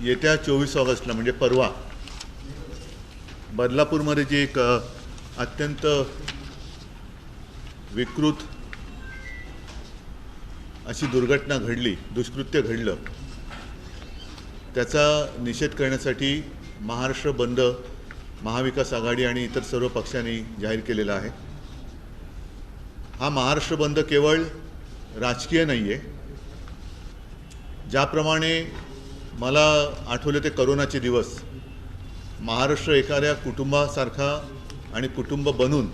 येत्या 24 ऑगस्टला म्हणजे परवा बदलापूरमध्ये जी एक अत्यंत विकृत अशी दुर्घटना घडली, दुष्कृत्य घडलं, त्याचा निषेध करण्यासाठी महाराष्ट्र बंद महाविकास आघाडी आणि इतर सर्व पक्षांनी जाहीर केलेला आहे। हा महाराष्ट्र बंद केवळ राजकीय नाही आहे। ज्याप्रमाणे मला आठवले ते करोनाचे दिवस, महाराष्ट्र एखाद्या कुटुंबासारखा आणि कुटुंब बनून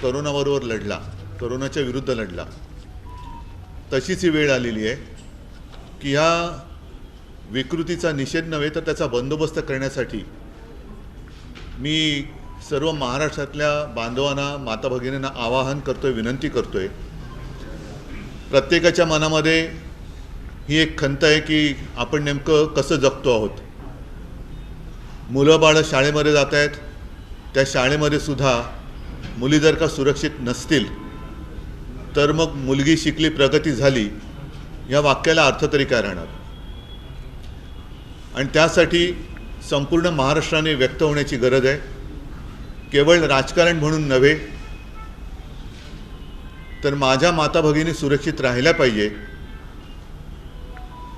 करोनाबरोबर लढला, करोनाच्या विरुद्ध लढला, तशीच ही वेळ आलेली आहे की ह्या विकृतीचा निषेध नव्हे तर त्याचा बंदोबस्त करण्यासाठी मी सर्व महाराष्ट्रातल्या बांधवांना, माता भगिनींना आवाहन करतोय, विनंती करतोय। प्रत्येकाच्या मनामध्ये ही एक खंत आहे की आपण नेमकं कसं जगतो आहोत। मुलं बाळं शाळेमध्ये जात आहेत, त्या शाळेमध्ये सुद्धा मुली जर का सुरक्षित नसतील तर मग मुलगी शिकली प्रगती झाली या वाक्याला अर्थ तरी काय राहणार। आणि त्यासाठी संपूर्ण महाराष्ट्राने व्यक्त होण्याची गरज आहे। केवळ राजकारण म्हणून नव्हे तर माझ्या माता भगिनी सुरक्षित राहिल्या पाहिजे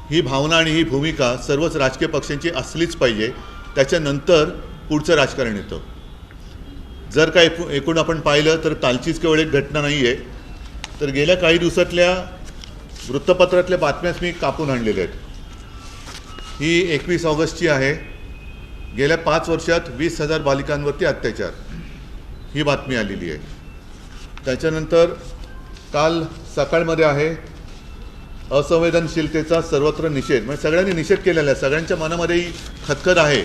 ही भावना आणि ही भूमिका सर्वच राजकीय पक्षांची असलीच पाहिजे। त्याच्यानंतर पुढचं राजकारण येतं। जर का एकूण आपण पाहिलं तर कालचीच केवळ एक घटना नाही आहे, तर गेल्या काही दिवसातल्या वृत्तपत्रातल्या बातम्याच मी कापून आणलेल्या आहेत। ही 21 ऑगस्टची आहे। गेल्या 5 वर्षात 20,000 बालिकांवरती अत्याचार ही बातमी आलेली आहे। त्याच्यानंतर काल सकाळमध्ये आहे असंवेदनशीलतेचा सर्वत्र निषेध, म्हणजे सगळ्यांनी निषेध केलेला आहे, सगळ्यांच्या मनामध्येही खदखद आहे।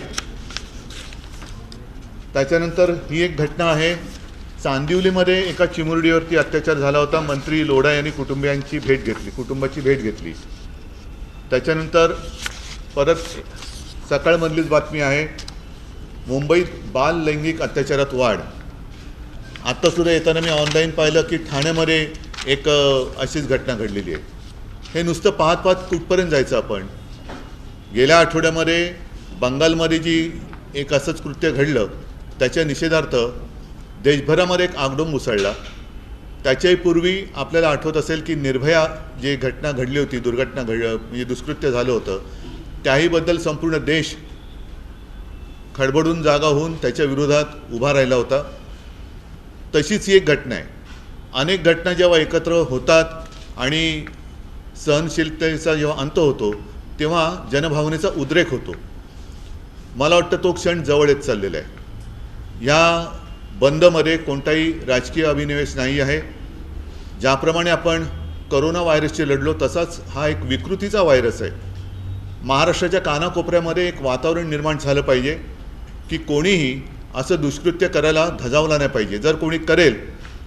त्याच्यानंतर ही एक घटना आहे, चांदिवलीमध्ये एका चिमुरडीवरती अत्याचार झाला होता। मंत्री लोढा यांनी कुटुंबाची भेट घेतली। त्याच्यानंतर परत सकाळमधलीच बातमी आहे, मुंबईत बाल लैंगिक अत्याचारात वाढ। आत्तासुद्धा येताना मी ऑनलाईन पाहिलं की ठाण्यामध्ये एक अशीच घटना घडलेली आहे। हे नुसतं पाहत पाहत कुठपर्यंत जायचं आपण। गेल्या आठवड्यामध्ये बंगालमध्ये जी एक असंच कृत्य घडलं त्याच्या निषेधार्थ देशभरामध्ये एक आगडोंब उसळला। त्याच्याही पूर्वी आपल्याला आठवत असेल की निर्भया जी घटना घडली होती, म्हणजे दुष्कृत्य झालं होतं, त्याहीबद्दल संपूर्ण देश खडबडून जागा होऊन त्याच्या विरोधात उभा राहिला होता। तशीच ही एक घटना आहे। अनेक घटना जेव्हा एकत्र होतात आणि सहनशीलतेचा जेव्हा अंत होतो तेव्हा जनभावनेचा उद्रेक होतो। मला वाटतं तो क्षण जवळ येत चाललेला आहे। या बंदमध्ये कोणताही राजकीय अभिनिवेश नाही आहे। ज्याप्रमाणे आपण करोना व्हायरसशी लढलो तसाच हा एक विकृतीचा व्हायरस आहे। महाराष्ट्राच्या कानाकोपऱ्यामध्ये एक वातावरण निर्माण झालं पाहिजे की कोणीही असं दुष्कृत्य करायला धजावला नाही पाहिजे। जर कोणी करेल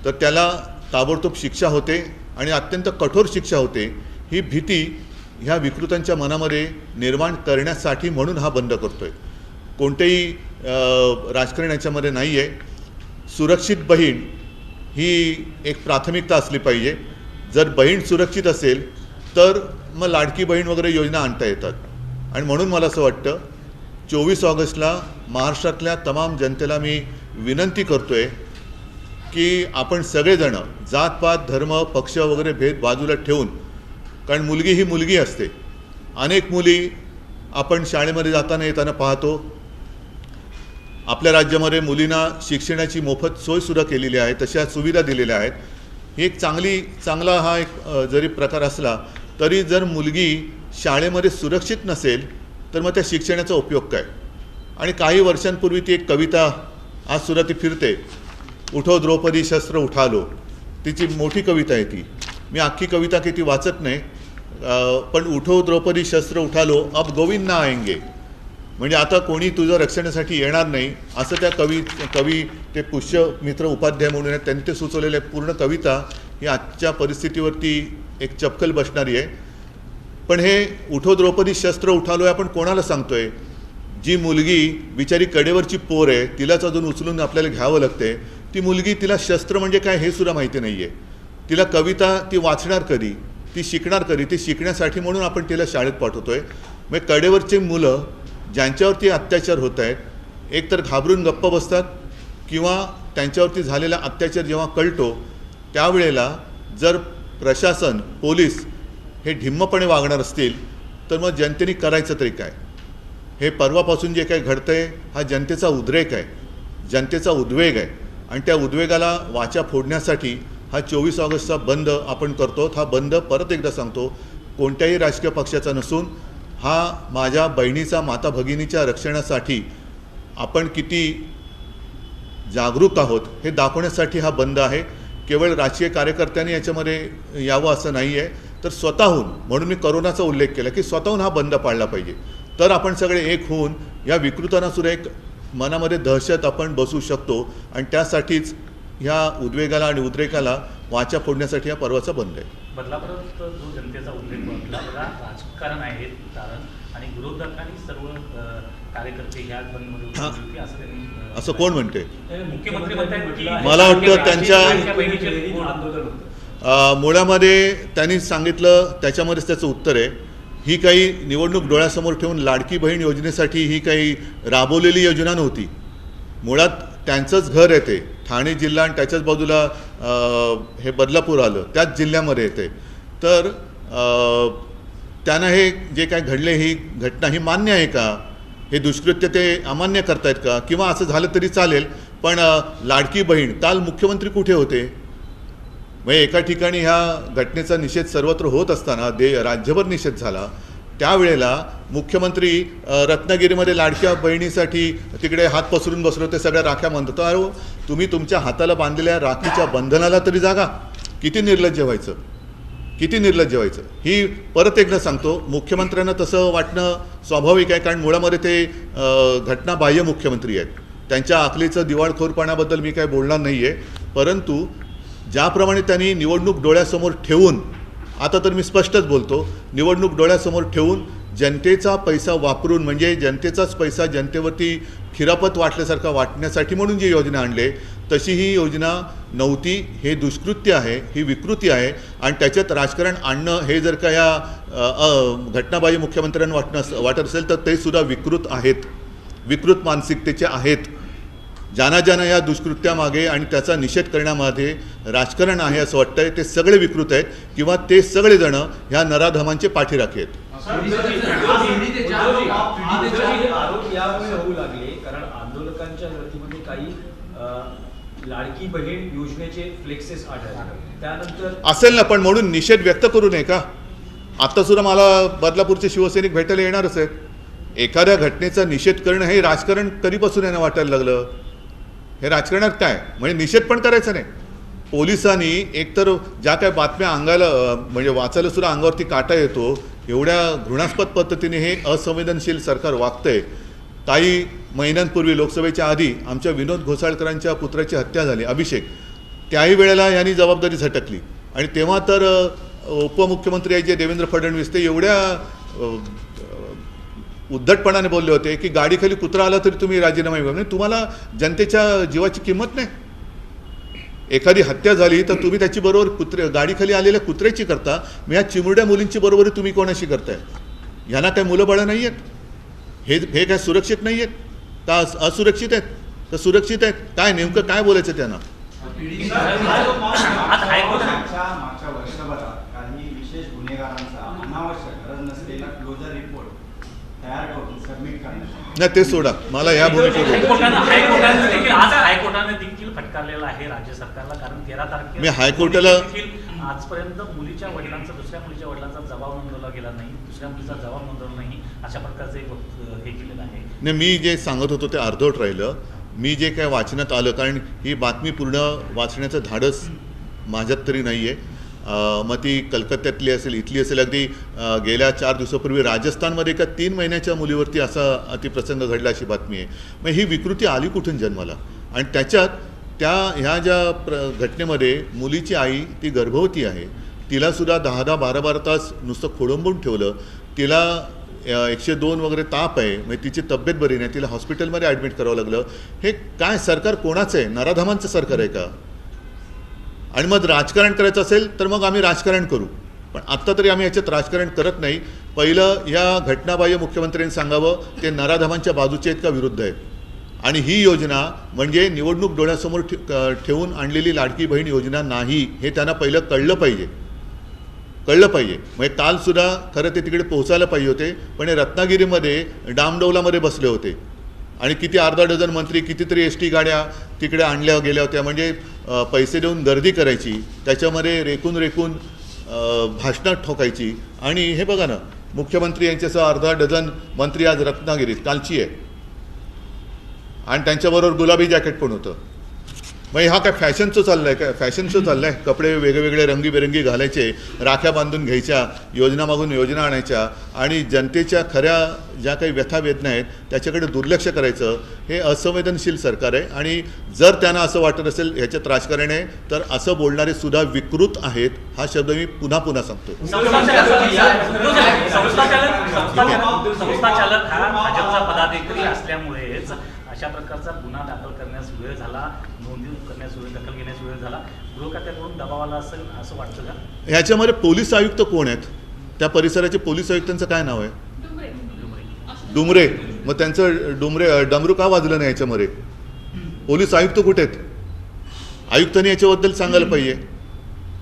तर त्याला ताबडतोब शिक्षा होते आणि अत्यंत कठोर शिक्षा होते। ही भीती ह्या विकृतांच्या मनामध्ये निर्माण करण्यासाठी म्हणून हा बंद करतोय। कोणतेही राजकारण याच्यामध्ये नाही आहे। सुरक्षित बहीण ही एक प्राथमिकता असली पाहिजे। जर बहीण सुरक्षित असेल तर मग लाडकी बहीण वगैरे योजना आणता येतात। आणि म्हणून मला असं वाटतं 24 ऑगस्टला महाराष्ट्रातल्या तमाम जनतेला मी विनंती करतोय की आपण सगळेजण जातपात, धर्म, पक्ष वगैरे भेद बाजूला ठेवून, कारण मुलगी ही मुलगी असते। अनेक मुली आपण शाळेमध्ये जाताना येताना पाहतो। आपल्या राज्यामध्ये मुलींना शिक्षणाची मोफत सोयसुद्धा केलेली आहे, तशा सुविधा दिलेल्या आहेत। ही एक चांगला हा एक जरी प्रकार असला तरी जर मुलगी शाळेमध्ये सुरक्षित नसेल तर मग त्या शिक्षणाचा उपयोग काय। आणि काही वर्षांपूर्वी ती एक कविता आजसुद्धा ती फिरते, उठो द्रौपदी शस्त्र उठालो, तिची मोठी कविता आहे ती। मी अख्खी कविता किती वाचत नाही, पण उठो द्रौपदी शस्त्र उठालो अब गोविंद ना आएंगे, म्हणजे आता कोणी तुझं रक्षणासाठी येणार नाही असं त्या कवी ते पुष्यमित्र उपाध्याय म्हणून आहेत, त्यांनी ते सुचवलेले पूर्ण कविता ही आजच्या परिस्थितीवरती एक चपकल बसणारी आहे। पण हे उठो द्रौपदी शस्त्र उठालो आहे आपण कोणाला सांगतोय? जी मुलगी बिचारी कडेवरची पोर आहे, तिलाच अजून उचलून आपल्याला घ्यावं लागते। ती मुलगी, तिला शस्त्र म्हणजे काय हे सुद्धा माहिती नाही आहे। तिला कविता ती वाचणार कधी, ती शिकणार कधी? ती शिकण्यासाठी म्हणून आपण तिला शाळेत पाठवतोय। म्हणजे कडेवरची मुलं ज्यांच्यावरती अत्याचार होत आहेत एकतर घाबरून गप्प बसतात किंवा त्यांच्यावरती झालेला अत्याचार जेव्हा कळतो त्यावेळेला जर प्रशासन पोलीस हे ढिम्मपणे वागणार असतील तर मग जनतेने करायचं तरी काय. हे परवापासून जे काही घडतं आहे हा जनतेचा उद्रेक आहे, जनतेचा उद्वेग आहे आणि त्या उद्वेगाला वाचा फोडण्यासाठी हा 24 ऑगस्टचा बंद आपण करतो. हा बंद परत एकदा सांगतो कोणत्याही राजकीय पक्षाचा नसून हा माझ्या बहिणीचा माता भगिनीच्या रक्षणासाठी आपण किती जागरूक आहोत हे दाखवण्यासाठी हा बंद आहे. केवळ राजकीय कार्यकर्त्यांनी याच्यामध्ये यावं असं नाही आहे, तर स्वतःहून, म्हणून मी करोनाचा उल्लेख केला की स्वतःहून हा बंद पाळला पाहिजे. तर आपण सगळे एक होऊन या विकृतांना सुद्धा एक मनामध्ये दहशत आपण बसवू शकतो आणि त्यासाठीच ह्या उद्वेगाला आणि उद्रेकाला वाचा फोडण्यासाठी हा पर्वाचा बंद आहे. बदलापुरात जो जनतेचा उल्लेख बघला बघा राजकारण आहे कारण आणि विरोधकांनी सर्व कार्यकर्ते ह्या बंदमध्ये होते असं त्यांनी असं कोण म्हणते? मुख्यमंत्री म्हणतात की मला वाटतं त्यांच्या बहिणीचे मुळामध्ये त्यांनी सांगितलं त्याच्यामध्येच त्याचं उत्तर आहे. ही काही निवडणूक डोळ्यासमोर ठेवून लाडकी बहीण योजनेसाठी ही काही राबवलेली योजना नव्हती. मुळात त्यांचंच घर येते ठाणे जिल्हा आणि त्याच्याच बाजूला हे बदलापूर आलं त्याच जिल्ह्यामध्ये येते. तर त्यांना हे जे काय घडले ही घटना ही मान्य आहे का? हे दुष्कृत्य ते अमान्य करतायत का? किंवा असं झालं तरी चालेल पण लाडकी बहीण काल मुख्यमंत्री कुठे होते? म्हणजे एका ठिकाणी ह्या घटनेचा निषेध सर्वत्र होत असताना राज्यभर निषेध झाला त्यावेळेला मुख्यमंत्री रत्नागिरीमध्ये लाडक्या बहिणीसाठी तिकडे हात पसरून बसलो ते सगळ्या राख्या म्हणतो. अरे तुम्ही तुमच्या हाताला बांधलेल्या राखीच्या बंधनाला तरी जागा. किती निर्लज्ज व्हायचं, किती निर्लज्ज व्हायचं. ही परत एकदा सांगतो मुख्यमंत्र्यांना तसं वाटणं स्वाभाविक आहे कारण मुळामध्ये ते घटनाबाह्य मुख्यमंत्री आहेत. त्यांच्या आखलीचं दिवाळखोरपणाबद्दल मी काय बोलणार नाही आहे, परंतु ज्याप्रमाणे त्यांनी निवडणूक डोळ्यासमोर ठेवून, आता तर मी स्पष्टच बोलतो, निवडणूक डोळ्यासमोर ठेवून जनतेचा पैसा वापरून म्हणजे जनतेचाच पैसा जनतेवरती खिरापत वाटल्यासारखा वाटण्यासाठी म्हणून जी योजना आणले तशी ही योजना नव्हती. हे दुष्कृत्य आहे, ही विकृती आहे आणि त्याच्यात राजकारण आणणं हे जर का या घटनाबाह्य मुख्यमंत्र्यांना वाटत असेल तर ते सुद्धा विकृत आहेत, विकृत मानसिकतेचे आहेत. ज्यांना या दुष्कृत्यामागे आणि त्याचा निषेध करण्यामध्ये राजकारण आहे असं वाटतंय ते सगळे विकृत आहेत किंवा ते सगळेजण ह्या नराधमांचे पाठीराखे आहेत. आरोप यामुळे होऊ लागले कारण आंदोलकांच्या वतीमध्ये काही लाडकी बहीण योजनेचे फ्लेक्सेस आढळले त्यानंतर असेल ना, पण म्हणून निषेध व्यक्त करू नये का? आता सुद्धा मला बदलापूरचे शिवसैनिक भेटायला येणारच आहेत. एखाद्या घटनेचा निषेध करणं हे राजकारण कधीपासून यांना वाटायला लागलं? हे राजकारणात काय म्हणजे निषेध पण करायचा नाही. पोलिसांनी एकतर ज्या काय बातम्या अंगाला म्हणजे वाचायला सुद्धा अंगावरती काटा येतो एवढ्या घृणास्पद पद्धतीने हे असंवेदनशील सरकार वागतंय. काही महिन्यांपूर्वी लोकसभेच्या आधी आमच्या विनोद घोसाळकरांच्या पुत्राची हत्या झाली, अभिषेक. त्याही वेळेला यांनी जबाबदारी झटकली आणि तेव्हा तर उपमुख्यमंत्री आहे जे देवेंद्र फडणवीस ते एवढ्या उद्धटपणाने बोलले होते की गाडीखाली कुत्रा आला तरी तुम्ही राजीनामा घ्या. म्हणजे तुम्हाला जनतेच्या जीवाची किंमत नाही. एखादी हत्या झाली तर तुम्ही त्याची बरोबर गाडीखाली आलेल्या कुत्र्याची करता, मग ह्या चिमुरड्या मुलींची बरोबरी तुम्ही कोणाशी करताय? ह्यांना काय मुलं बाळं नाही आहेत? हे काय सुरक्षित नाही आहेत का? असुरक्षित आहेत का सुरक्षित आहेत? काय नेमकं काय बोलायचं त्यांना? मागच्या वर्षभरात काही विशेष गुन्हेगारांचा अनावश्यक गरज नसलेला क्लोजर रिपोर्ट तयार करून सबमिट करण्यात नाही ते सोडा, मला या भूमिकेवर हायकोर्टाने देखील फटकारलेला आहे राज्य सरकारला कारण 13 तारखेला मी हायकोर्टाला आजपर्यंत मुलीच्या वडिलांचा दुसऱ्या मुलीच्या वडिलांचा जबाब नोंदवला गेला नाही, दुसऱ्या मुलीचा जबाब नोंदवला नाही अशा प्रकारचं एक हे केलेलं आहे. नाही मी जे सांगत होतो ते अर्धवट राहिलं. मी जे काय वाचण्यात आलं कारण ही बातमी पूर्ण वाचण्याचं धाडस माझ्यात तरी नाही आहे. मग ती कलकत्त्यातली असेल, इथली असेल. अगदी गेल्या 4 दिवसापूर्वी राजस्थानमध्ये एका 3 महिन्याच्या मुलीवरती असा अतिप्रसंग घडला अशी बातमी आहे. मग ही विकृती आली कुठून जन्माला? आणि त्याच्यात ह्या ज्या घटनेमध्ये मुलीची आई ती गर्भवती आहे, तिलासुद्धा 10-12 तास नुसतं खोळंबून ठेवलं. तिला 102 वगैरे ताप आहे, म्हणजे तिची तब्येत बरी नाही, तिला हॉस्पिटलमध्ये ॲडमिट करावं लागलं. हे काय सरकार कोणाचं आहे? नराधमांचं सरकार आहे का? आणि मग राजकारण करायचं असेल तर मग आम्ही राजकारण करू, पण आत्ता तरी आम्ही याच्यात राजकारण करत नाही. पहिलं या घटनाबाह्य मुख्यमंत्र्यांनी सांगावं ते नराधमांच्या बाजूचे आहेत का विरुद्ध आहेत. आणि ही योजना म्हणजे निवडणूक डोळ्यासमोर ठेवून आणलेली लाडकी बहीण योजना नाही हे त्यांना पहिलं कळलं पाहिजे. म्हणजे कालसुद्धा खरं ते तिकडे पोहोचायला पाहिजे होते, पण हे रत्नागिरीमध्ये डामडौलामध्ये बसले होते आणि किती अर्धा डझन मंत्री कितीतरी ST गाड्या तिकडे आणल्या गेल्या होत्या. म्हणजे पैसे देऊन गर्दी करायची, त्याच्यामध्ये रेकून भाषणं ठोकायची. आणि हे बघा ना, मुख्यमंत्री यांच्यासह अर्धा डझन मंत्री आज रत्नागिरीत कालची आहे आणि त्यांच्याबरोबर गुलाबी जॅकेट पण होतं. म्हणजे हा काय फॅशनचं चाललं आहे कपडे वेगवेगळे रंगीबेरंगी घालायचे, राख्या बांधून घ्यायच्या, योजना मागून योजना आणायच्या आणि जनतेच्या खऱ्या ज्या काही व्यथा वेदना आहेत त्याच्याकडे दुर्लक्ष करायचं. हे असंवेदनशील सरकार आहे. आणि जर त्यांना असं वाटत असेल ह्याच्यात राजकारण आहे तर असं बोलणारे सुद्धा विकृत आहेत. हा शब्द मी पुन्हा सांगतो. संस्थाचालक हा भाजपचा पदाधिकारी असल्यामुळेच अशा प्रकारचा गुन्हा दाखल करण्यास वेळ झाला, नोंदी करण्यास वेळ, दखल घेण्यास वेळ झाला. गृह खात्याकडून दबाव आला असेल असं वाटतं का? ह्याच्यामध्ये पोलीस आयुक्त कोण आहेत? त्या परिसराचे पोलीस आयुक्तांचं काय नाव आहे? डुमरे. मग त्यांचं डमरू का वाजलं नाही याच्यामध्ये? पोलीस आयुक्त कुठे आहेत? आयुक्तांनी याच्याबद्दल सांगायला पाहिजे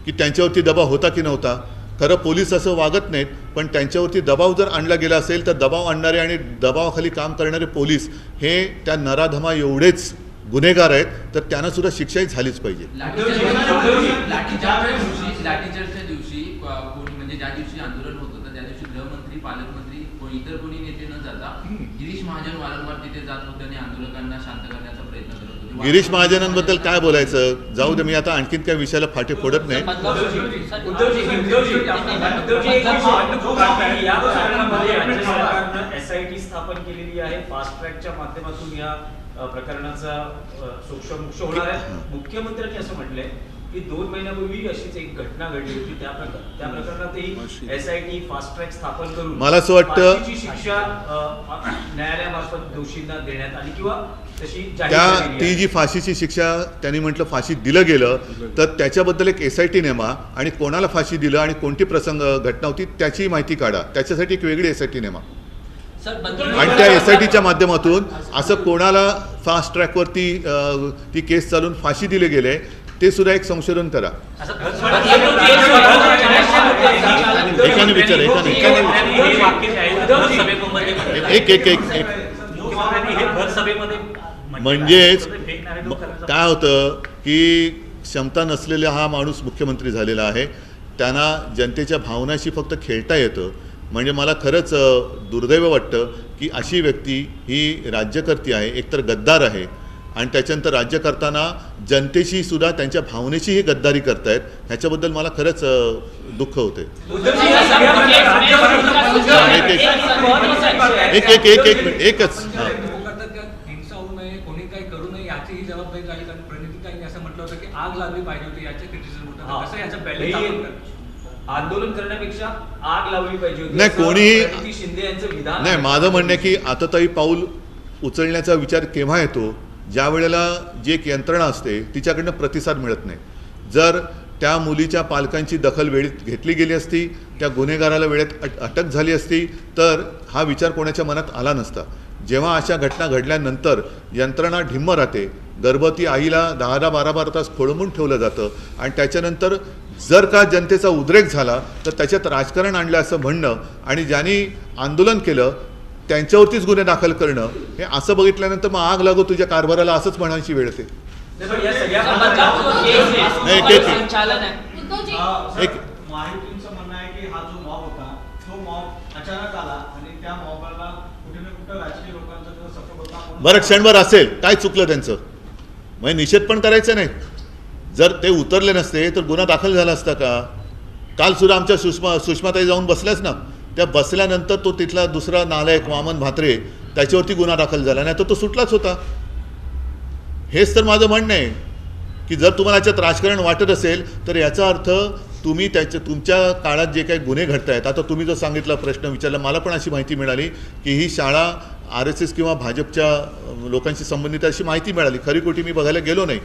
की त्यांच्यावरती दबाव होता की नव्हता. खरं पोलीस असं वागत नाहीत, पण त्यांच्यावरती दबाव जर आणला गेला असेल तर दबाव आणणारे आणि दबावाखाली काम करणारे पोलीस हे त्या नराधमा एवढेच गुन्हेगार आहेत, तर त्यांना सुद्धा शिक्षाही झालीच पाहिजे. लाठीचार्जच्या दिवशी म्हणजे ज्या दिवशी आंदोलन होत होतं त्या दिवशी गृहमंत्री, पालकमंत्री, इतर कोणी नेते न जाता गिरीश महाजन वारंवार तिथे जात होते आणि आंदोलकांना शांत करण्याचा प्रयत्न करत होते. गिरीश महाजनांबद्दल काय बोलायचं, जाऊ दे, मी आता आणखीन काय विषयाला फाटे फोडत नाही. SIT स्थापन केलेली आहे, फास्ट ट्रॅकच्या माध्यमातून या प्रकरणाचा सोक्ष होणार आहे. मुख्यमंत्र्यांनी असं म्हटलंय की 2 महिन्यापूर्वी अशीच एक घटना घडली होती, त्या प्रकरणातही SIT फास्ट ट्रॅक स्थापन करून मला असं वाटतं फाशीची शिक्षा न्यायालयामार्फत दोषींना देण्यात आली किंवा तशी जाहीर ती जी फाशीची शिक्षा त्यांनी म्हटलं फाशी दिलं गेलं तर त्याच्याबद्दल एक SIT नेमा आणि कोणाला फाशी दिलं आणि कोणती प्रसंग घटना होती त्याची माहिती काढा. त्याच्यासाठी एक वेगळी SIT नेमा आणि त्या SITच्या माध्यमातून असं कोणाला फास्ट ट्रॅकवरती ती केस चालून फाशी दिले गेले ते सुद्धा एक संशोधन करा. म्हणजेच काय होतं की क्षमता नसलेला हा माणूस मुख्यमंत्री झालेला आहे, त्यांना जनतेच्या भावनाशी फक्त खेळता येतं. म्हणजे मला खरंच दुर्दैव वाटतं की अशी व्यक्ती ही राज्यकर्ती आहे, एकतर गद्दार आहे आणि त्याच्यानंतर राज्य करताना जनतेशी सुद्धा त्यांच्या भावनेचीही गद्दारी करतायत. ह्याच्याबद्दल मला खरंच दुःख होते. एकच कोणी काही करू नये याचीही जबाबदारी झाली. कारण प्रणितीताईंनी असं म्हटलं होतं की आग लागली पाहिजे होती, याचे क्रिटिसिझम होतं. कसं याचं बॅलन्स आंदोलन करण्यापेक्षा आग लावली पाहिजे होती. नाही, कोणी शिंदे यांचं विधान नाही. माझं म्हणणं आहे की आताताई पाऊल उचलण्याचा विचार केव्हा येतो? ज्या वेळेला जी एक यंत्रणा असते तिच्याकडनं प्रतिसाद मिळत नाही. जर त्या मुलीच्या पालकांची दखल वेळेत घेतली गेली असती, त्या गुन्हेगाराला वेळेत अटक झाली असती तर हा विचार कोणाच्या मनात आला नसता. जेव्हा अशा घटना घडल्यानंतर यंत्रणा ढिम्म राहते, गर्भवती आईला 10-12 तास खोळंबून ठेवलं जातं आणि त्याच्यानंतर जर का जनतेचा उद्रेक झाला तर त्याच्यात राजकारण आणलं असं म्हणणं आणि ज्यांनी आंदोलन केलं त्यांच्यावरतीच गुन्हे दाखल करणं, हे असं बघितल्यानंतर मग आग लागो तुझ्या कारभाराला असंच म्हणायची वेळ येते. माहितीचं म्हणणं आहे की हा जो मॉब होता तो मॉब अचानक आला आणि त्या मॉबला कुठे ना कुठे राजकीय लोकांचा जो सपोर्ट होता. बरं, क्षणभर असेल, काय चुकलं त्यांचं? म्हणजे निषेध पण करायचं नाही. जर ते उतरले नसते तर गुन्हा दाखल झाला असता का? काल सुद्धा आमच्या सुषमाताई जाऊन बसल्याच ना, त्या बसल्यानंतर तो तिथला दुसरा नालायक वामन म्हात्रे त्याच्यावरती गुन्हा दाखल झाला, नाही तर तो सुटलाच होता. हेच तर माझं म्हणणं आहे की जर तुम्हाला याच्यात राजकारण वाटत असेल तर याचा अर्थ तुम्ही तुमच्या काळात जे काही गुन्हे घडत आहेत, आता तुम्ही जो सांगितला प्रश्न विचारला, मला पण अशी माहिती मिळाली की ही शाळा RSS किंवा भाजपच्या लोकांशी संबंधित अशी माहिती मिळाली. खरीखोटी मी बघायला गेलो नाही,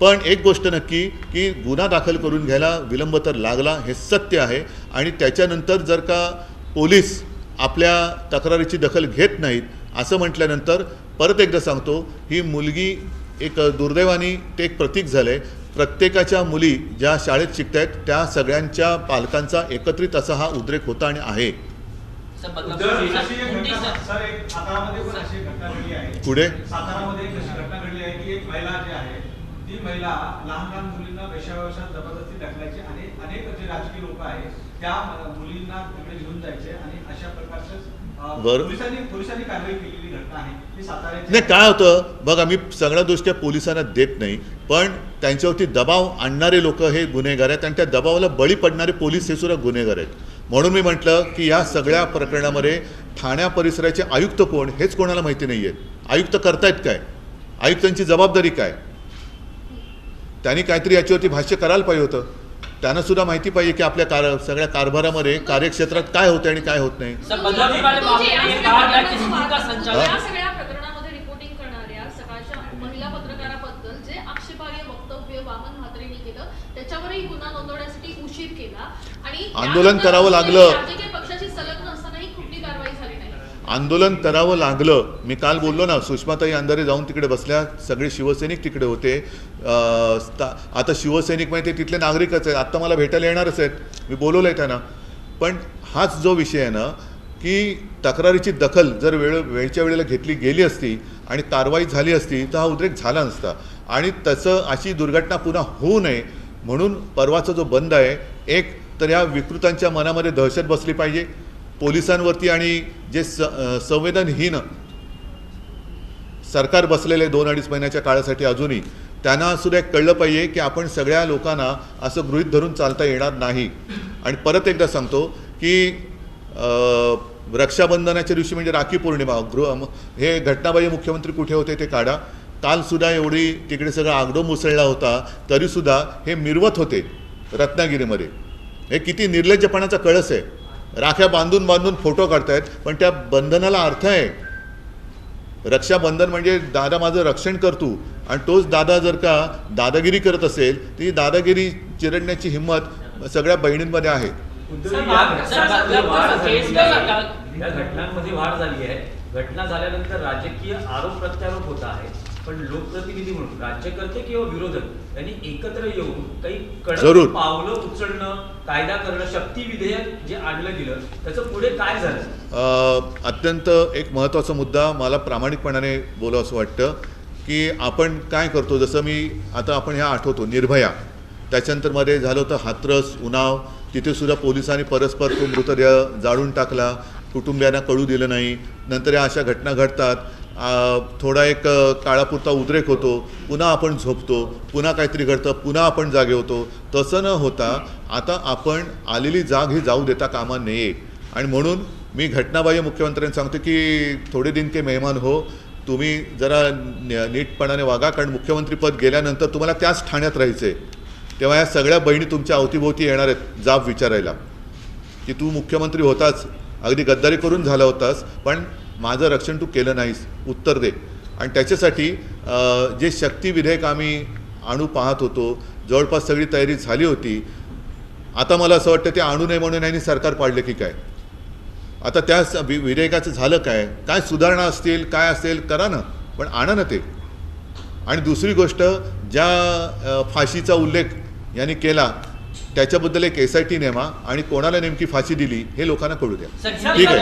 पण एक गोष्ट नक्की की गुन्हा दाखल करून घ्यायला विलंब तर लागला, हे सत्य आहे. आणि त्याच्यानंतर जर का पोलीस आपल्या तक्रारीची दखल घेत नाहीत असं म्हटल्यानंतर परत एकदा सांगतो, ही मुलगी एक दुर्दैवाने ते एक प्रतीक झालं आहे. प्रत्येकाच्या मुली ज्या शाळेत शिकत आहेत त्या सगळ्यांच्या पालकांचा एकत्रित असा हा उद्रेक होता आणि आहे. सर, एक सातारामध्ये पण अशी घटना घडली आहे. पुढे सातारामध्ये एक अशी घटना घडली आहे की एक महिला जी आहे ती महिला लहान लहान मुलींना वेश्याव्यवसायात जबरदस्ती ढकलायची आणि अनेक जे राजकीय लोक आहेत त्या मुलींना तिकडे घेऊन जायचे आणि अशा प्रकारचं पोलिसांनी कारवाई केलेली घटना आहे ही साताऱ्याची. नाही, काय होतं बघा, मी सगळ्या दृष्ट्या पोलिसांना देत नाही, पण त्यांच्यावरती दबाव आणणारे लोक हे गुन्हेगार आहेत आणि त्या दबावाला बळी पडणारे पोलीस हे सुद्धा गुन्हेगार आहेत. म्हणून मी म्हटलं की या सगळ्या प्रकरणामध्ये ठाण्या परिसराचे आयुक्त कोण हेच कोणाला माहिती नाही आहेत. आयुक्त करतायत काय, आयुक्तांची जबाबदारी काय, त्यांनी काहीतरी याच्यावरती भाष्य करायला पाहिजे होतं. त्यांना सुद्धा माहिती पाहिजे की आपल्या सगळ्या कारभारामध्ये कार्यक्षेत्रात काय होतं आणि काय होत नाही. या सगळ्या प्रकरणामध्ये रिपोर्टिंग करणाऱ्या सकाळच्या महिला पत्रकाराबद्दल जे आक्षेपार्ह वक्तव्य वामन म्हात्रेंनी केलं त्याच्यावरही गुन्हा नोंदवण्यासाठी उशीर केला आणि आंदोलन करावं लागलं. राजकीय पक्षाची संलग्न असतानाही कुठली कारवाई झाली नाही. आंदोलन करावं लागलं. मी काल बोललो ना, सुषमाताई अंधारे जाऊन तिकडे बसल्या, सगळे शिवसैनिक तिकडे होते. आता शिवसैनिक म्हणजे ते तिथले नागरिकच आहेत, आत्ता मला भेटायला येणारच आहेत, मी बोलवलं आहे त्यांना. पण हाच जो विषय आहे ना की तक्रारीची दखल जर वेळच्या वेळेला घेतली गेली असती आणि कारवाई झाली असती तर हा उद्रेक झाला नसता. आणि तसं अशी दुर्घटना पुन्हा होऊ नये म्हणून परवाचा जो बंद आहे, एक तर या विकृतांच्या मनामध्ये दहशत बसली पाहिजे पोलिसांवरती आणि जे संवेदनहीन सरकार बसलेले 2-2.5 महिन्याच्या काळासाठी अजूनही त्यांना सुद्धा कळलं पाहिजे की आपण सगळ्या लोकांना असं गृहीत धरून चालता येणार नाही. आणि परत एकदा सांगतो की रक्षाबंधनाच्या दिवशी म्हणजे राखी पौर्णिमा हे घटनाबाह्य मुख्यमंत्री कुठे होते ते काढा. कालसुद्धा एवढी तिकडे सगळा आगडो मुसळला होता तरीसुद्धा हे मिरवत होते रत्नागिरीमध्ये. हे किती निर्लज्जपणाचा कळस आहे. राख्या बांधून बांधून फोटो काढतायत पण त्या बंधनाला अर्थ आहे. रक्षाबंधन म्हणजे दादा माझं रक्षण करतो आणि तोच दादा जर का दादागिरी करत असेल तर ही दादागिरी चिरडण्याची हिंमत सगळ्या बहिणींमध्ये आहे. या घटनांमध्ये वाढ झाली आहे. घटना झाल्यानंतर राजकीय आरोप प्रत्यारोप होत आहे, पण लोकप्रतिनिधी म्हणून राज्यकर्ते किंवा विरोधक यांनी एकत्र येऊन काही कडक पावलं उचलणं, कायदा करणं, शक्ती विधेयक जे आणलं गेलं त्याचं पुढे काय झालं? अत्यंत एक महत्त्वाचा मुद्दा मला प्रामाणिकपणाने बोलावं असं वाटतं की आपण काय करतो, जसं मी आता आपण ह्या आठवतो निर्भया, त्याच्यानंतर मध्ये झालं होतं हाथरस, उन्नाव, तिथे सुद्धा पोलिसांनी परस्पर तो मृतदेह जाळून टाकला, कुटुंबियांना कळू दिलं नाही. नंतर या अशा घटना घडतात, थोडा एक काळापुरता उद्रेक होतो, पुन्हा आपण झोपतो, पुन्हा काहीतरी घडतं, पुन्हा आपण जागे होतो. तसं न होता आता आपण आलेली जाग ही जाऊ देता कामा नये. आणि म्हणून मी घटनाबाह्य मुख्यमंत्र्यांना सांगतो की थोडे दिन के मेहमान हो, तुम्ही जरा नीटपणाने वागा, कारण मुख्यमंत्रीपद गेल्यानंतर तुम्हाला त्याच ठाण्यात राहायचं आहे. तेव्हा या सगळ्या बहिणी तुमच्या अवतीभोवती येणार आहेत जाब विचारायला की तू मुख्यमंत्री होताच, अगदी गद्दारी करून झाला होतास, पण माझं रक्षण तू केलं नाहीस, उत्तर दे. आणि त्याच्यासाठी जे शक्ती विधेयक आम्ही आणू पाहत होतो, जवळपास सगळी तयारी झाली होती. आता मला असं वाटतं ते आणू नये म्हणून यांनी सरकार पाडले की काय. आता त्या विधेयकाचं झालं काय, काय सुधारणा असतील, काय असेल करा ना, पण आणा ना ते. आणि दुसरी गोष्ट, ज्या फाशीचा उल्लेख यांनी केला त्याच्याबद्दल एक SIT नेमा आणि कोणाला नेमकी फाशी दिली हे लोकांना कळू द्या. ठीक आहे.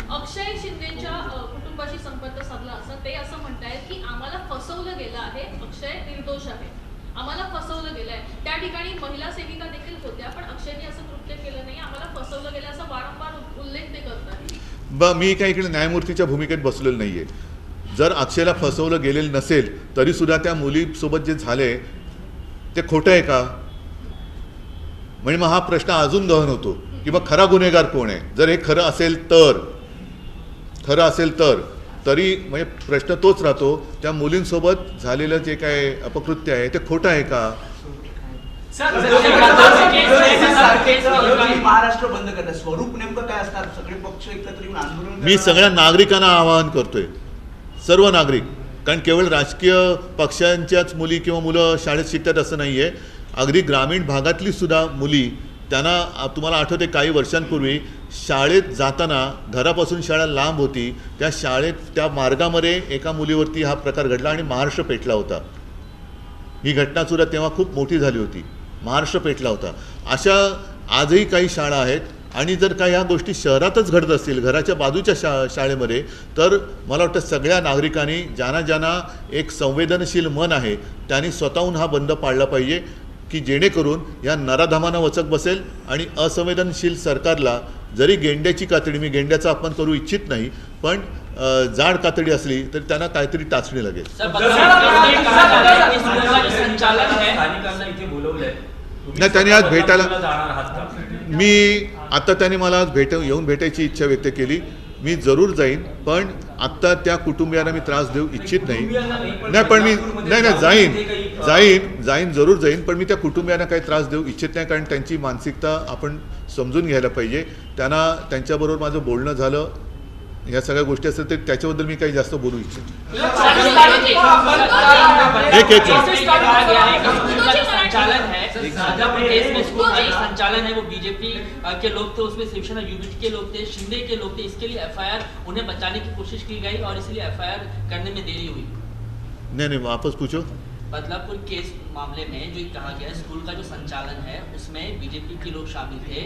अक्षय शिंदेच्या कुटुंबाशी संपर्क साधला असता ते असं म्हणतायत की आम्हाला फसवलं गेलं आहे, अक्षय निर्दोष आहे, आम्हाला फसवलं गेलं आहे. त्या ठिकाणी महिला सेविका देखील होत्या, पण अक्षयने असं कृत्य केलं नाही, आम्हाला फसवलं गेलं असा वारंवार उल्लेख ते करतात. मी काही इकडे न्यायमूर्तीच्या भूमिकेत बसलेलं नाही आहे. जर अक्षयला फसवलं गेलेलं नसेल तरीसुद्धा त्या मुलीसोबत जे झाले ते खोटं आहे का, म्हणजे मग हा प्रश्न अजून गहन होतो की मग खरा गुन्हेगार कोण आहे. जर हे खरं असेल तर तरी म्हणजे प्रश्न तोच राहतो, त्या मुलींसोबत झालेलं जे काय अपकृत्य आहे ते खोटं आहे का. महाराष्ट्र बंद करतात, स्वरूप नेमकं काय असणार, सगळे पक्ष एकत्र येऊन आंदोलन. मी सगळ्या नागरिकांना आवाहन करतोय, सर्व नागरिक, कारण केवळ राजकीय पक्षांच्याच मुली किंवा मुलं शाळेत शिकतात असं नाही आहे. अगदी ग्रामीण भागातली सुद्धा मुली, त्यांना तुम्हाला आठवते काही वर्षांपूर्वी शाळेत जाताना, घरापासून शाळा लांब होती, त्या शाळेत त्या मार्गामध्ये एका मुलीवरती हा प्रकार घडला आणि महाराष्ट्र पेटला होता. ही घटनासुद्धा तेव्हा खूप मोठी झाली होती, महाराष्ट्र पेटला होता. अशा आजही काही शाळा आहेत आणि जर का ह्या गोष्टी शहरातच घडत असतील, घराच्या बाजूच्या शाळेमध्ये, तर मला वाटतं सगळ्या नागरिकांनी, ज्यांना एक संवेदनशील मन आहे, त्यांनी स्वतःहून हा बंद पाळला पाहिजे, की जेणेकरून या नराधमांना वचक बसेल आणि असंवेदनशील सरकारला, जरी गेंड्याची कातडी, मी गेंड्याचा अपमान करू इच्छित नाही, पण जाड कातडी असली तरी त्यांना काहीतरी टाचणी लागेल. नाही, त्यांनी आज भेटायला, आता त्यांनी मला आज येऊन भेटायची इच्छा व्यक्त केली. मी जरूर जाईन, पण आत्ता त्या कुटुंबियांना मी त्रास देऊ इच्छित नाही. पण मी जाईन जरूर जाईन, पण मी त्या कुटुंबियांना काही त्रास देऊ इच्छित नाही, कारण त्यांची मानसिकता आपण समजून घ्यायला पाहिजे. त्यांच्याबरोबर माझं बोलणं झालं, ह्या सगळ्या गोष्टी असतात, तर त्याच्याबद्दल मी काही जास्त बोलू इच्छित संचालन है वो बीजेपी के लोग थे, उसमें शिवसेना यूनिट के लोग थे, शिंदे के लोग थे. इसके लिए एफआईआर उन्हें बचाने की कोशिश की गई और इसलिए एफआईआर करने में देरी हुई. नहीं वापस पूछो. बदलापुर केस मामले में जो कहा गया, स्कूल का जो संचालन है उसमें बीजेपी के लोग शामिल थे,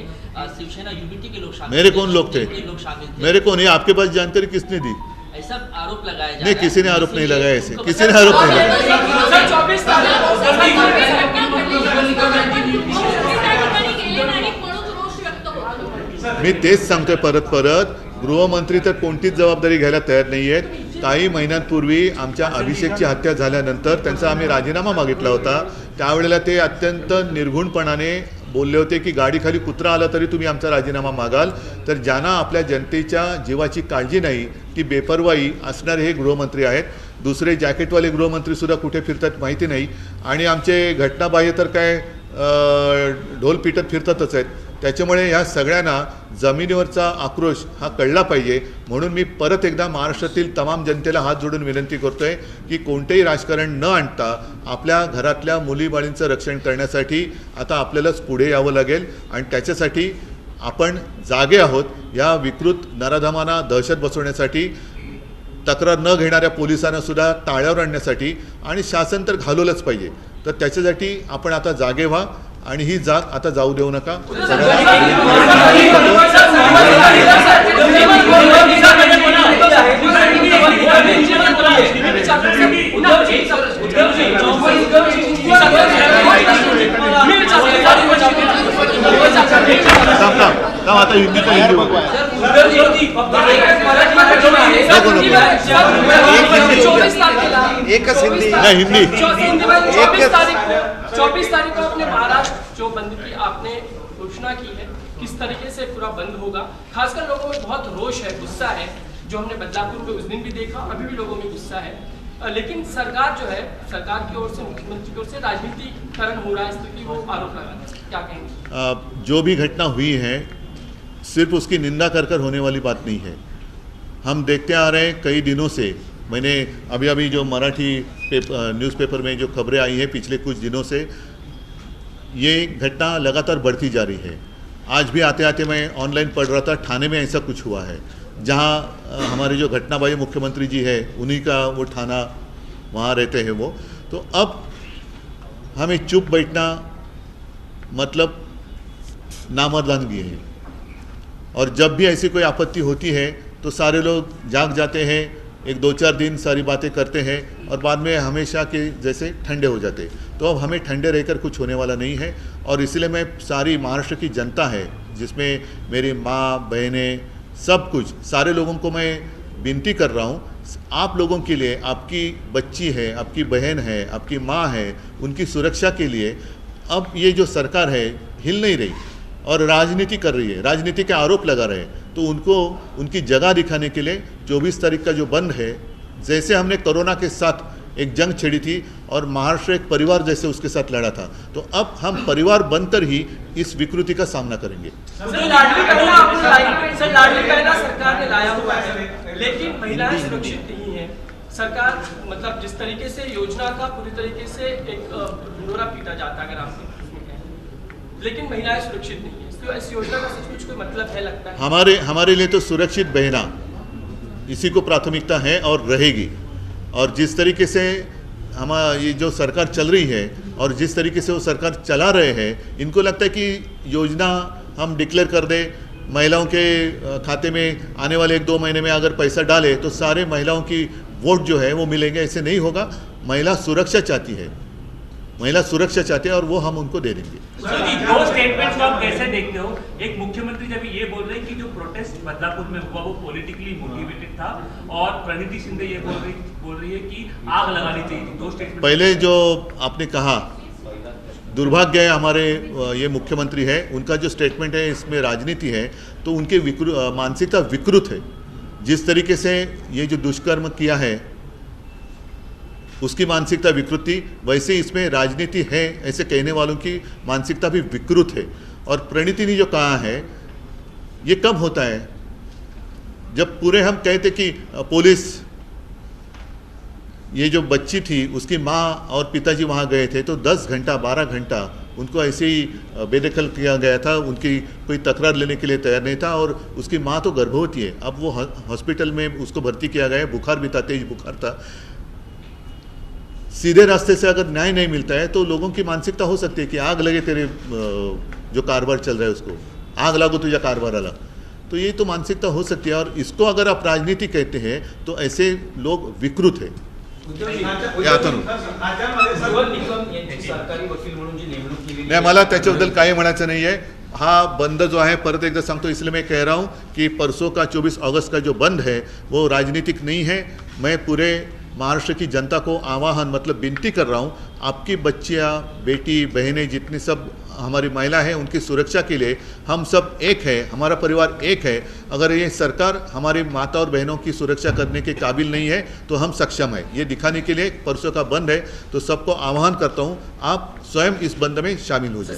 शिवसेना यूनिटी के लोग शामिल थे. मेरे कौन लोग थे? मेरे कौन? ये आपके पास जानकारी किसने दी? ऐसा आरोप लगाया जा रहा है. नहीं, किसी ने आरोप नहीं लगाया, ऐसे किसी ने आरोप नहीं लगाया. मी तेच सांगतोय परत, गृहमंत्री तर कोणतीच जबाबदारी घ्यायला तयार नाही आहेत. काही महिन्यांपूर्वी आमच्या अभिषेकची हत्या झाल्यानंतर त्यांचा आम्ही राजीनामा मागितला होता. त्यावेळेला ते अत्यंत निर्घुणपणाने बोलले होते की गाडीखाली कुत्रा आला तरी तुम्ही आमचा राजीनामा मागाल. तर ज्यांना आपल्या जनतेच्या जीवाची काळजी नाही, ती बेपर्वाई असणारे हे गृहमंत्री आहेत. दुसरे जॅकेटवाले गृहमंत्रीसुद्धा कुठे फिरतात माहिती नाही, आणि आमचे घटनाबाह्य तर काय ढोल पिटत फिरतातच आहेत. त्याच्यामुळे ह्या सगळ्यांना जमिनीवरचा आक्रोश हा कळला पाहिजे. म्हणून मी परत एकदा महाराष्ट्रातील तमाम जनतेला हात जोडून विनंती करतोय की कोणतेही राजकारण न आणता आपल्या घरातल्या मुलीबाळींचं रक्षण करण्यासाठी आता आपल्यालाच पुढे यावं लागेल, आणि त्याच्यासाठी आपण जागे आहोत. या विकृत नराधमांना दहशत बसवण्यासाठी, तक्रार न घेणाऱ्या पोलिसांना सुद्धा टाळ्यावर आणण्यासाठी, आणि शासन तर घालवलंच पाहिजे. तर त्याच्यासाठी आपण आता जागे व्हा आणि ही जाग आता जाऊ देऊ नका. आता हिंदी का हिंदी हिंदी 24 तारीख को अपने महाराष्ट्र जो बंद की आपने घोषणा की है, किस तरीके से पूरा बंद होगा? खासकर लोगों में बहुत रोष है, गुस्सा है, जो हमने बदलापुर में उस दिन भी देखा, अभी भी लोगों में गुस्सा है. लेकिन सरकार जो है, सरकार की ओर से, मुख्यमंत्री की ओर से राजनीतिकरण हो रहा है, इस तरह की वो आरोप लगा रहे हैं. क्या कहेंगे? जो भी घटना हुई है सिर्फ उसकी निंदा कर होने वाली बात नहीं है. हम देखते आ रहे हैं कई दिनों से. मैंने अभी जो मराठी न्यूज़पेपर में जो खबरें आई हैं पिछले कुछ दिनों से, ये घटना लगातार बढ़ती जा रही है. आज भी आते आते मैं ऑनलाइन पढ़ रहा था, ठाणे में ऐसा कुछ हुआ है, जहाँ हमारे जो घटनाबाह्य मुख्यमंत्री जी है उन्हीं का वो थाना वहाँ रहते हैं वो. तो अब हमें चुप बैठना मतलब नामर्दानगी है. और जब भी ऐसी कोई आपत्ति होती है तो सारे लोग जाग जाते हैं, एक 2-4 दिन सारी बातें करते हैं और बाद में हमेशा के जैसे ठंडे हो जाते. तो अब हमें ठंडे रहकर कुछ होने वाला नहीं है. और इसलिए मैं सारी महाराष्ट्र की जनता है, जिसमें मेरी माँ, बहनें, सब कुछ, सारे लोगों को मैं विनती कर रहा हूँ, आप लोगों के लिए, आपकी बच्ची है, आपकी बहन है, आपकी माँ है, उनकी सुरक्षा के लिए अब ये जो सरकार है हिल नहीं रही और राजनीति कर रही है, राजनीति के आरोप लगा रहे हैं. तो उनको उनकी जगह दिखाने के लिए 24 तारीख का जो बंद है, जैसे हमने कोरोना के साथ एक जंग छेड़ी थी और महाराष्ट्र एक परिवार जैसे उसके साथ लड़ा था, तो अब हम परिवार बनकर ही इस विकृति का सामना करेंगे. सर, लाडली बहना सरकार ने लाया हुआ है, लेकिन महिलाएं सुरक्षित नहीं है. सरकार मतलब जिस तरीके से योजना का पूरी तरीके से एक ढिंढोरा पीटा जाता है, अगर आप लेकिन महिलाएं सुरक्षित नहीं है, तो इस योजना का सचमुच कोई मतलब है लगता है? हमारे लिए तो सुरक्षित बहना इसी को प्राथमिकता है और रहेगी। और जिस तरीके से ये जो सरकार चल रही है और जिस तरीके से वो सरकार चला रहे हैं, इनको लगता है कि योजना हम डिक्लेयर कर दें, महिलाओं के खाते में आने वाले 1-2 महीने में अगर पैसा डाले तो सारे महिलाओं की वोट जो है वो मिलेंगे। ऐसे नहीं होगा। महिला सुरक्षा चाहती है, महिला सुरक्षा चाहते हैं और वो हम उनको दे देंगे। दो स्टेटमेंट्स को आप कैसे देखते हो? एक मुख्यमंत्री जब ये बोल रहे हैं कि जो प्रोटेस्ट बदलापुर में हुआ वो पॉलिटिकली मोटिवेटेड था, और प्रणीति शिंदे ये बोल रही है कि आग लगानी चाहिए थी। दो स्टेटमेंट। पहले जो आपने कहा, दुर्भाग्य है हमारे ये मुख्यमंत्री है, उनका जो स्टेटमेंट है इसमें राजनीति है, तो उनके मानसिकता विकृत है। जिस तरीके से ये जो दुष्कर्म किया है उसकी मानसिकता विकृत थी, वैसे इसमें राजनीति है ऐसे कहने वालों की मानसिकता भी विकृत है। और प्रणीति ने जो कहा है ये कब होता है? जब पूरे हम कहते कि पुलिस, ये जो बच्ची थी उसकी माँ और पिताजी वहाँ गए थे तो 10 घंटा 12 घंटा उनको ऐसे ही बेदखल किया गया था, उनकी कोई तकरार लेने के लिए तैयार नहीं था। और उसकी माँ तो गर्भवती है, अब वो हॉस्पिटल में उसको भर्ती किया गया, बुखार भी था, तेज बुखार था। सीधे रास्ते से अगर न्याय नहीं मिलता है तो लोगों की मानसिकता हो सकती है कि आग लगे तेरे जो कारोबार चल रहा है उसको, आग लागो तुझा कारोबाराला। तो ये तो मानसिकता हो सकती है, और इसको अगर आप राजनीति कहते हैं तो ऐसे लोग विकृत है। नाही, मला त्याच्याबद्दल काही म्हणायचं नाही आहे। हा बंद जो है, परत एकदा सांगतो, इसलिए मैं कह रहा हूँ कि परसों का 24 अगस्त का जो बंद है वो राजनीतिक नहीं है। मैं पूरे महाराष्ट्र की जनता को आह्वान मतलब विनती कर रहा हूँ, आपकी बच्चियाँ, बेटी, बहनें, जितनी सब हमारी महिला हैं, उनकी सुरक्षा के लिए हम सब एक है, हमारा परिवार एक है। अगर ये सरकार हमारी माता और बहनों की सुरक्षा करने के काबिल नहीं है तो हम सक्षम है, ये दिखाने के लिए परसों का बंद है। तो सबको आह्वान करता हूँ, आप स्वयं इस बंद में शामिल हो जाए।